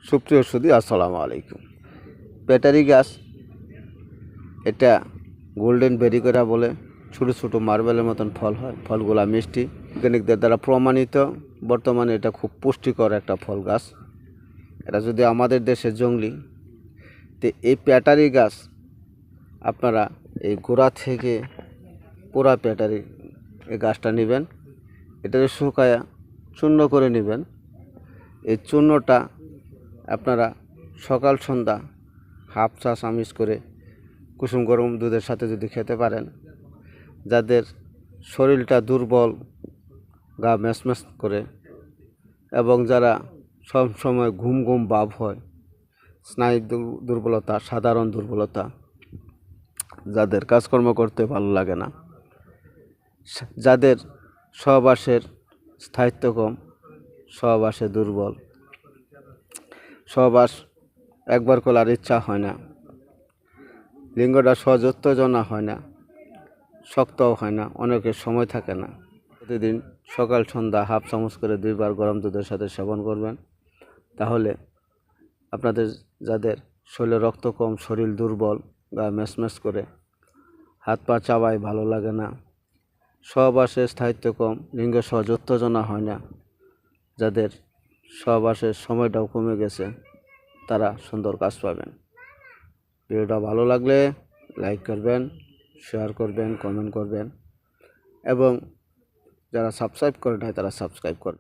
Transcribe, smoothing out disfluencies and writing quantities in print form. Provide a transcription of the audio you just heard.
সুপ্রিয় সুধী, আসসালামু আলাইকুম। ব্যাটারি গাছ, এটা গোল্ডেন বেরি করা বলে। ছোটো ছোটো মার্বেলের মতন ফল হয়, ফলগুলা মিষ্টি। বৈজ্ঞানিকদের দ্বারা প্রমাণিত। বর্তমানে এটা খুব পুষ্টিকর একটা ফল গাছ। এটা যদি আমাদের দেশে জঙ্গলি, তো এই ব্যাটারি গাছ আপনারা এই গোড়া থেকে পুরা ব্যাটারি এই গাছটা নেবেন, এটাকে শুকায়া চূর্ণ করে নেবেন। এই চূর্ণটা আপনারা সকাল সন্ধ্যা হাফ চা চামচ করে কুসুম গরম দুধের সাথে যদি খেতে পারেন, যাদের শরীরটা দুর্বল, গা ম্যাচম্যাচ করে, এবং যারা সব সময় ঘুম ঘুম ভাব হয়, স্নায়ু দুর্বলতা, সাধারণ দুর্বলতা, যাদের কাজকর্ম করতে ভালো লাগে না, যাদের সহবাসের স্থায়িত্ব কম, সহবাসে দুর্বল, সহবাস একবার করার ইচ্ছা হয় না, লিঙ্গটা সহজ উত্তেজনা হয় না, শক্তও হয় না, অনেকের সময় থাকে না, প্রতিদিন সকাল সন্ধ্যা হাফ চামচ করে 2 বার গরম দুধের সাথে সেবন করবেন। তাহলে আপনাদের যাদের শরীরে রক্ত কম, শরীর দুর্বল, গা ম্যাচম্যাচ করে, হাত পা চাবায় ভালো লাগে না, সহবাসের স্থায়িত্ব কম, লিঙ্গ সহজ উত্তেজনা হয় না, যাদের সহবাসের সময়টাও কমে গেছে, তারা সুন্দর কাজ পাবেন। ভিডিওটা ভালো লাগলে লাইক করবেন, শেয়ার করবেন, কমেন্ট করবেন, এবং যারা সাবস্ক্রাইব করে নাই তারা সাবস্ক্রাইব করবেন।